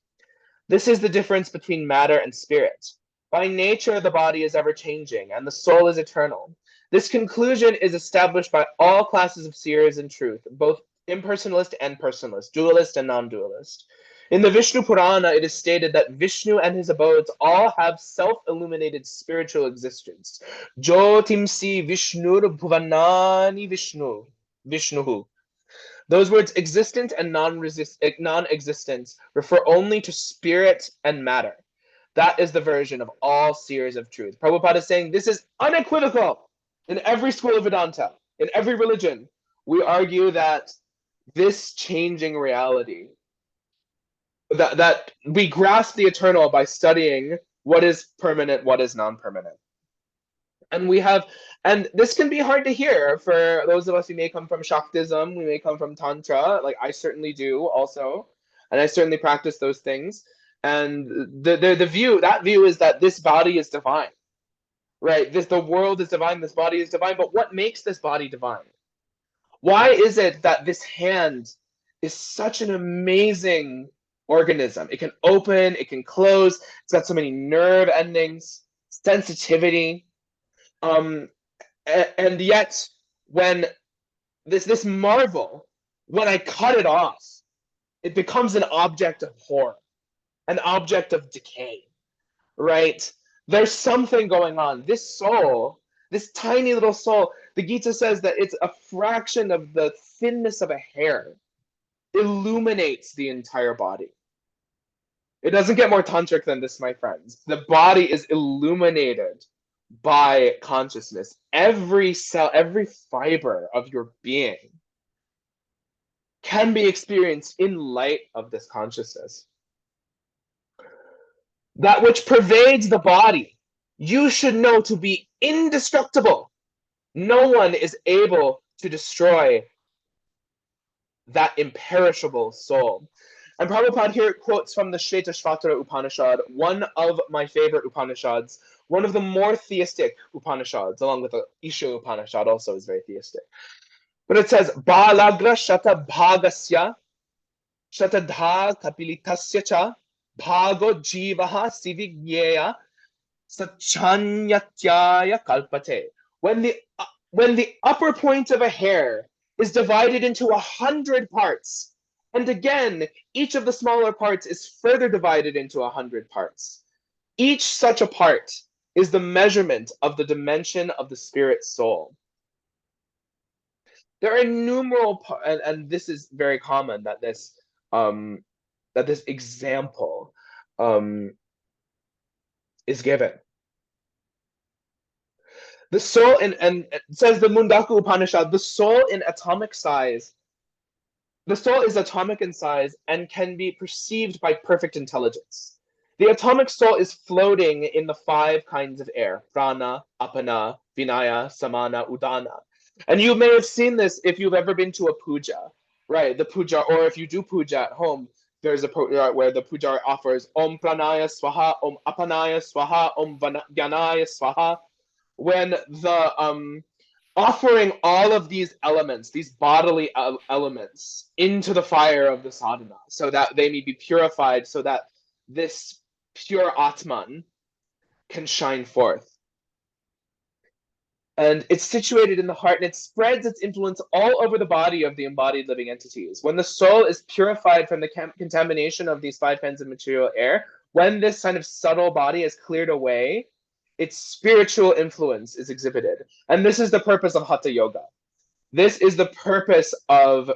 This is the difference between matter and spirit. By nature, the body is ever changing, and the soul is eternal. This conclusion is established by all classes of seers in truth, both impersonalist and personalist, dualist and non-dualist. In the Vishnu Purana, it is stated that Vishnu and his abodes all have self-illuminated spiritual existence. Jyotimsi Vishnur Bhuvanani Vishnuhu. Those words, existent and non-existence, refer only to spirit and matter. That is the version of all seers of truth. Prabhupada is saying this is unequivocal in every school of Vedanta, in every religion. We argue that this changing reality, that we grasp the eternal by studying what is permanent, what is non-permanent. And this can be hard to hear for those of us who may come from Shaktism, we may come from Tantra, like I certainly do also, and I certainly practice those things. And the view is that this body is divine, right? The world is divine, this body is divine, but what makes this body divine? Why is it that this hand is such an amazing organism? It can open, it can close, it's got so many nerve endings, sensitivity. And yet, when this marvel, when I cut it off, it becomes an object of horror, an object of decay, right? There's something going on. This soul, this tiny little soul, the Gita says that it's a fraction of the thinness of a hair, illuminates the entire body. It doesn't get more tantric than this, my friends. The body is illuminated by consciousness. Every cell, every fiber of your being can be experienced in light of this consciousness. That which pervades the body, you should know to be indestructible. No one is able to destroy that imperishable soul. And Prabhupada here quotes from the Shvetashvatara Upanishad, one of my favorite Upanishads, one of the more theistic Upanishads, along with the Isha Upanishad also is very theistic. But it says, Balagra Shata Bhagasya Shatadha Kapilitasya Cha Bhago Jivaha Sivigyeya Sachanyatyaya Kalpate. When the upper point of a hair is divided into 100 parts, and again, each of the smaller parts is further divided into 100 parts. Each such a part is the measurement of the dimension of the spirit soul. There are innumerable, and this is very common, that this example is given. The soul, and it says the Mundaka Upanishad, the soul in atomic size. The soul is atomic in size and can be perceived by perfect intelligence. The atomic soul is floating in the 5 kinds of air: prana, apana, vinaya, samana, udana. And you may have seen this if you've ever been to a puja, right? The puja, or if you do puja at home, there's a where the puja offers Om Pranaya Swaha, Om Apanaya Swaha, Om Vyanaya Swaha. When the offering all of these elements, these bodily elements, into the fire of the sadhana, so that they may be purified, so that this pure Atman can shine forth. And it's situated in the heart, and it spreads its influence all over the body of the embodied living entities. When the soul is purified from the contamination of these five kinds of material air, when this kind of subtle body is cleared away, its spiritual influence is exhibited. And this is the purpose of Hatha Yoga. This is the purpose of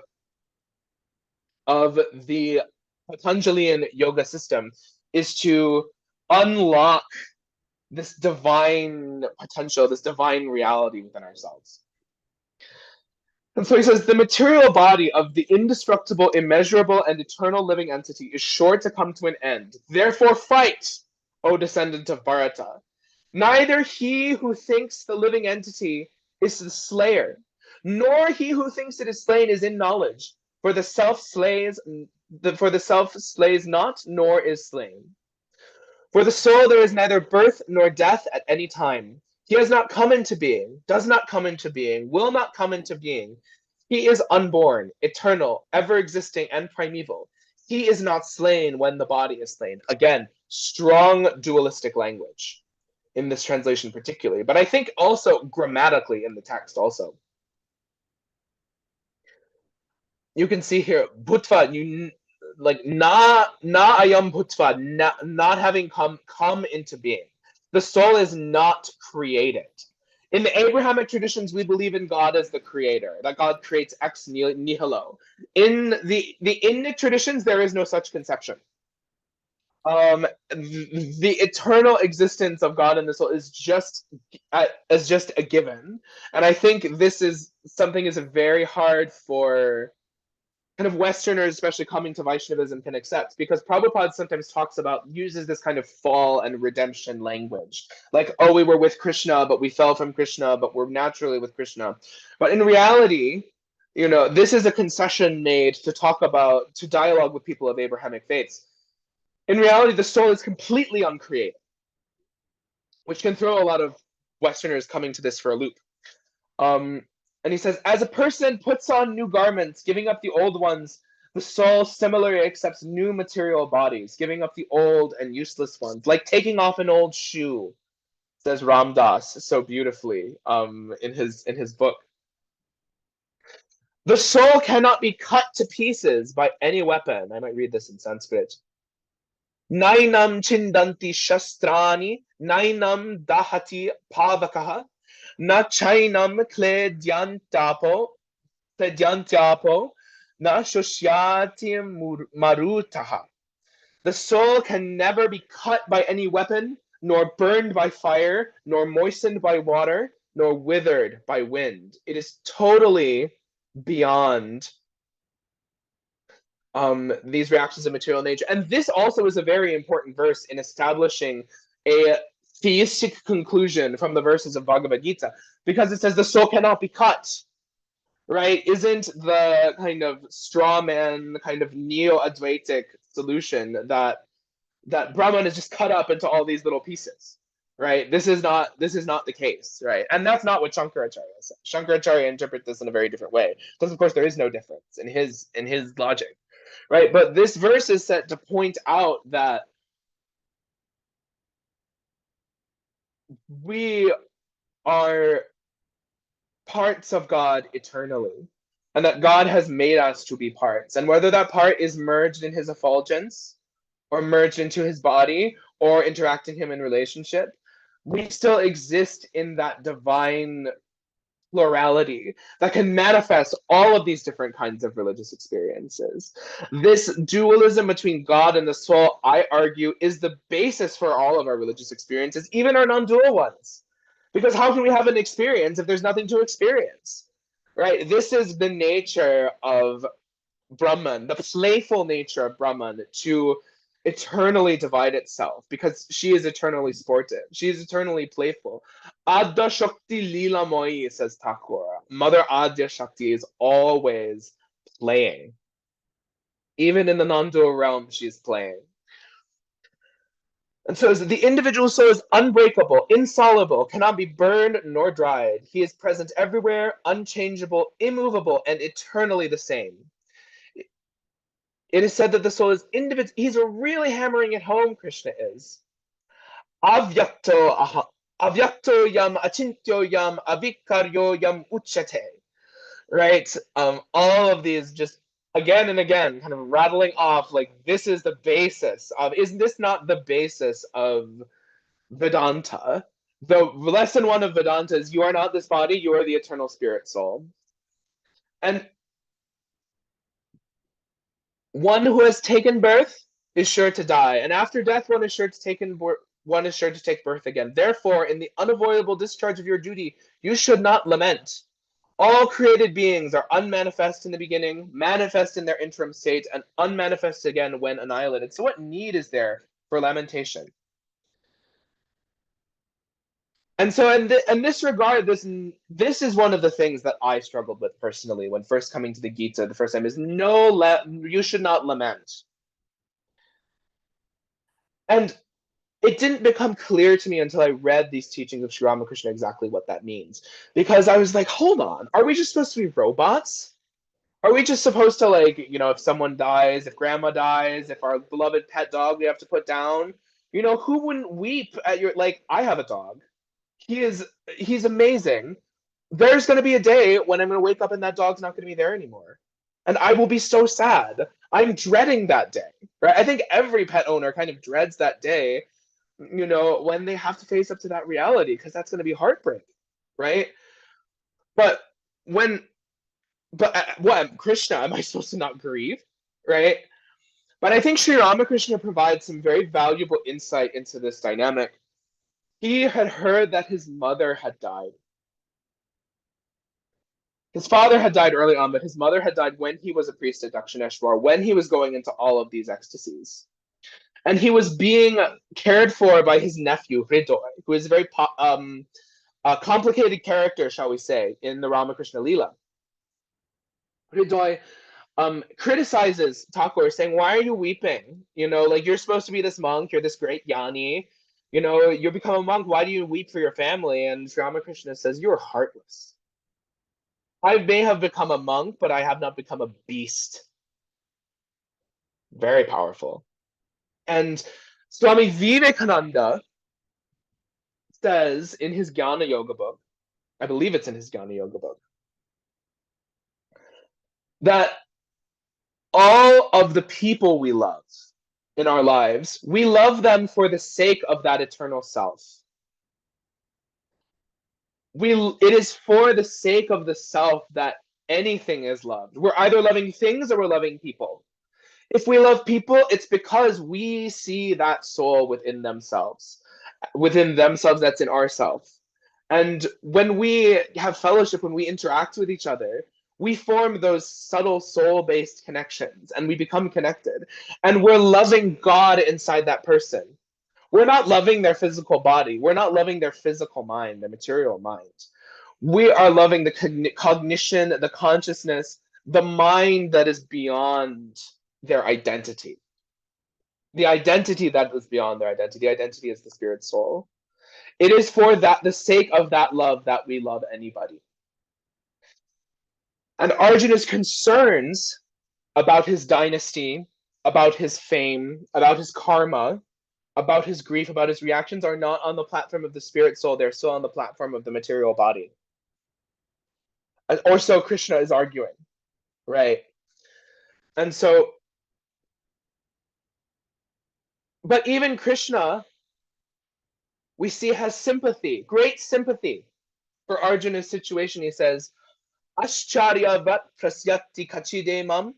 the Patanjalian yoga system, is to unlock this divine potential, this divine reality within ourselves. And so he says, the material body of the indestructible, immeasurable, and eternal living entity is sure to come to an end. Therefore fight, O descendant of Bharata. Neither he who thinks the living entity is the slayer, nor he who thinks it is slain is in knowledge, for the self slays not, nor is slain. For the soul there is neither birth nor death at any time. He has not come into being, does not come into being, will not come into being. He is unborn, eternal, ever-existing, and primeval. He is not slain when the body is slain. Again, strong dualistic language in this translation particularly, but I think also grammatically in the text also. You can see here, bhutva, like na ayam bhutva, not having come into being. The soul is not created. In the Abrahamic traditions, we believe in God as the creator, that God creates ex nihilo. In the Indic traditions, there is no such conception. The eternal existence of God and the soul is just a given, and I think this is something is very hard for kind of Westerners, especially coming to Vaishnavism, can accept, because Prabhupada sometimes uses this kind of fall and redemption language. Like, oh, we were with Krishna, but we fell from Krishna, but we're naturally with Krishna. But in reality, this is a concession made to dialogue with people of Abrahamic faiths. In reality, the soul is completely uncreated, which can throw a lot of Westerners coming to this for a loop. And he says, as a person puts on new garments, giving up the old ones, the soul similarly accepts new material bodies, giving up the old and useless ones, like taking off an old shoe, says Ram Dass so beautifully in his book. The soul cannot be cut to pieces by any weapon. I might read this in Sanskrit. Nainam chindanti shastrani, nainam dahati pavakaha, na chainam kledyantapo, na shoshyati marutaha. The soul can never be cut by any weapon, nor burned by fire, nor moistened by water, nor withered by wind. It is totally beyond these reactions of material nature. And this also is a very important verse in establishing a theistic conclusion from the verses of Bhagavad Gita, because it says the soul cannot be cut, right? Isn't the kind of straw man, kind of neo-Advaitic solution that Brahman is just cut up into all these little pieces, right? This is not the case, right? And that's not what Shankaracharya says. Shankaracharya interprets this in a very different way, because of course there is no difference in his logic. Right, but this verse is set to point out that we are parts of God eternally, and that God has made us to be parts. And whether that part is merged in his effulgence, or merged into his body, or interacting him in relationship, we still exist in that divine plurality that can manifest all of these different kinds of religious experiences. This dualism between God and the soul, I argue, is the basis for all of our religious experiences, even our non-dual ones. Because how can we have an experience if there's nothing to experience? Right? This is the nature of Brahman, the playful nature of Brahman, to eternally divide itself, because she is eternally sportive. She is eternally playful. Adya Shakti Leela Moyi, says Thakur. Mother Adya Shakti is always playing. Even in the non-dual realm, she is playing. And so the individual soul is unbreakable, insoluble, cannot be burned nor dried. He is present everywhere, unchangeable, immovable, and eternally the same. It is said that the soul is individual. He's really hammering it home, Krishna is. Avyakto avyakto yam achintyo yam avikaryo yam uchate. Right? All of these just again and again kind of rattling off like this is the basis of, is this not the basis of Vedanta? The lesson one of Vedanta is you are not this body, you are the eternal spirit soul. And one who has taken birth is sure to die, and after death one is sure to take birth again. Therefore, in the unavoidable discharge of your duty, you should not lament. All created beings are unmanifest in the beginning, manifest in their interim state, and unmanifest again when annihilated. So what need is there for lamentation? And so in this regard, this is one of the things that I struggled with personally when first coming to the Gita the first time, is you should not lament. And it didn't become clear to me until I read these teachings of Sri Ramakrishna exactly what that means. Because I was like, hold on, are we just supposed to be robots? Are we just supposed to, like, if someone dies, if grandma dies, if our beloved pet dog we have to put down, who wouldn't weep at your, like, I have a dog. He's amazing. There's going to be a day when I'm going to wake up and that dog's not going to be there anymore. And I will be so sad. I'm dreading that day, right? I think every pet owner kind of dreads that day, when they have to face up to that reality, because that's going to be heartbreak, right? But what, Krishna, am I supposed to not grieve, right? But I think Sri Ramakrishna provides some very valuable insight into this dynamic. He had heard that his mother had died. His father had died early on, but his mother had died when he was a priest at Dakshineshwar, when he was going into all of these ecstasies. And he was being cared for by his nephew, Hridoy, who is a very complicated character, shall we say, in the Ramakrishna Leela. Hridoy criticizes Thakur, saying, why are you weeping? Like, you're supposed to be this monk, you're this great jnani, you become a monk, why do you weep for your family? And Sri Ramakrishna says, you're heartless. I may have become a monk, but I have not become a beast. Very powerful. And Swami Vivekananda says in his Jnana Yoga book, I believe it's in his Jnana Yoga book, that all of the people we love in our lives, we love them for the sake of that eternal self. It is for the sake of the self that anything is loved. We're either loving things or we're loving people. If we love people, it's because we see that soul within themselves that's in ourself. And when we have fellowship, when we interact with each other, we form those subtle soul-based connections and we become connected. And we're loving God inside that person. We're not loving their physical body. We're not loving their physical mind, their material mind. We are loving the cognition, the consciousness, the mind that is beyond their identity. The identity that is beyond their identity. The identity is the spirit soul. It is for the sake of that love that we love anybody. And Arjuna's concerns about his dynasty, about his fame, about his karma, about his grief, about his reactions are not on the platform of the spirit soul. They're still on the platform of the material body. Or so Krishna is arguing, right? And so, but even Krishna, we see, has sympathy, great sympathy for Arjuna's situation. He says, Ascharyavat prasyati kachidemam,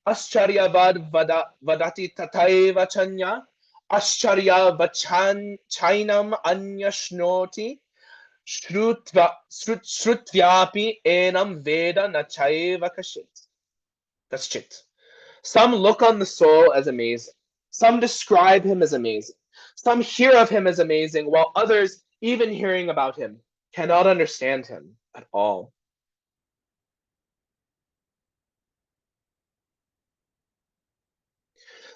Ascharyavad vadati tataiva chanya, Ascharya chainam anyashnoti, Shrutvapi enam veda nachaiva kaschit. Some look on the soul as amazing. Some describe him as amazing. Some hear of him as amazing, while others, even hearing about him, cannot understand him at all.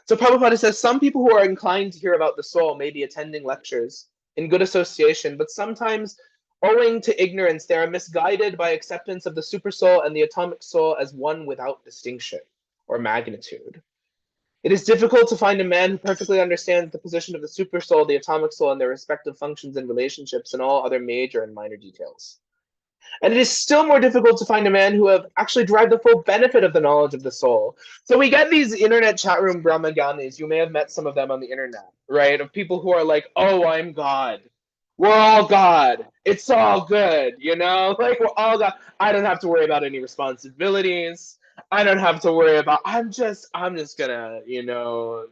So Prabhupada says some people who are inclined to hear about the soul may be attending lectures in good association, but sometimes, owing to ignorance, they are misguided by acceptance of the supersoul and the atomic soul as one without distinction or magnitude. It is difficult to find a man who perfectly understands the position of the super soul, the atomic soul, and their respective functions and relationships and all other major and minor details. And it is still more difficult to find a man who have actually derived the full benefit of the knowledge of the soul. So we get these internet chat room Brahmaganis. You may have met some of them on the internet, right? Of people who are like, oh, I'm God. We're all God. It's all good, you know? Like, we're all God. I don't have to worry about any responsibilities. I don't have to worry about, I'm just gonna,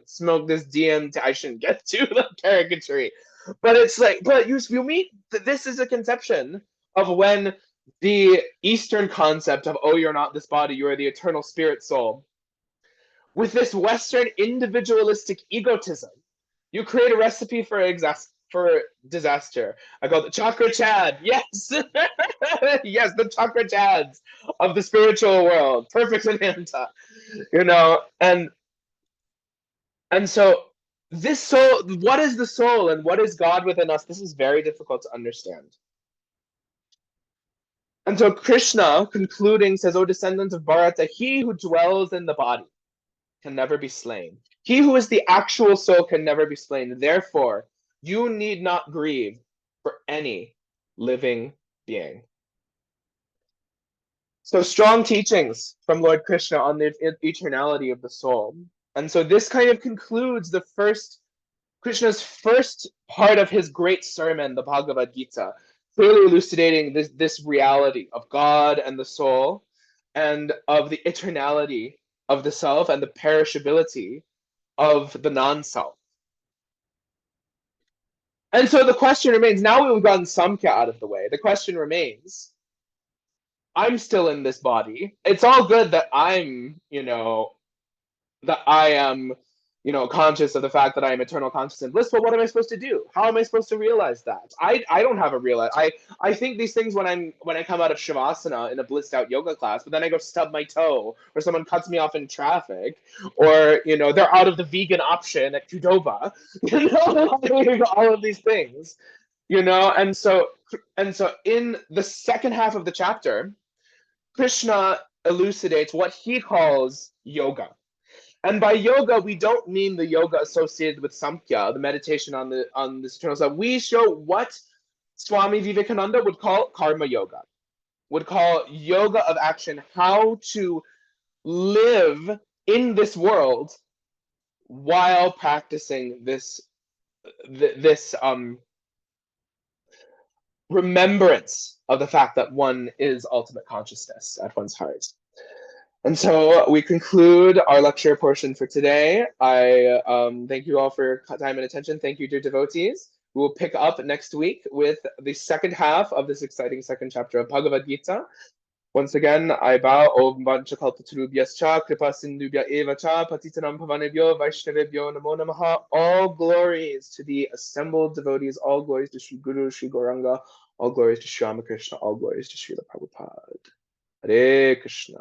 smoke this DMT. I shouldn't get to the caricature. But it's like, but you meet, this is a conception of when the Eastern concept of, oh, you're not this body, you are the eternal spirit soul, with this Western individualistic egotism, you create a recipe for disaster. I call it chakra chad. Yes, yes, the chakra chads of the spiritual world. Perfect Ananta, and so this soul. What is the soul, and what is God within us? This is very difficult to understand. And so Krishna, concluding, says, O descendants of Bharata, he who dwells in the body can never be slain. He who is the actual soul can never be slain. Therefore, you need not grieve for any living being. So strong teachings from Lord Krishna on the eternality of the soul. And so this kind of concludes Krishna's first part of his great sermon, the Bhagavad Gita, clearly elucidating this reality of God and the soul, and of the eternality of the self and the perishability of the non-self. And so the question remains, now we've gotten Samkhya out of the way, the question remains, I'm still in this body. It's all good that that I am, conscious of the fact that I am eternal, conscious, and bliss. But what am I supposed to do? How am I supposed to realize that? I don't have a realize. I think these things when I come out of shavasana in a blissed out yoga class, but then I go stub my toe, or someone cuts me off in traffic, or they're out of the vegan option at Qdoba. All of these things. And so in the second half of the chapter, Krishna elucidates what he calls yoga. And by yoga, we don't mean the yoga associated with Samkhya, the meditation on this eternal self. We show what Swami Vivekananda would call karma yoga, would call yoga of action, how to live in this world while practicing this remembrance of the fact that one is ultimate consciousness at one's heart. And so we conclude our lecture portion for today. I thank you all for your time and attention. Thank you, dear devotees. We will pick up next week with the second half of this exciting second chapter of Bhagavad Gita. Once again, I bow Om Vanchakalpatarubhyascha Kripa Sindhubhya Eva Cha Patitanam Pavanebhyo Vaishnavebhyo Namo Namaha. All glories to the assembled devotees, all glories to Sri Guru, Sri Gauranga, all glories to Sri Ramakrishna, all glories to Srila Prabhupada. Hare Krishna.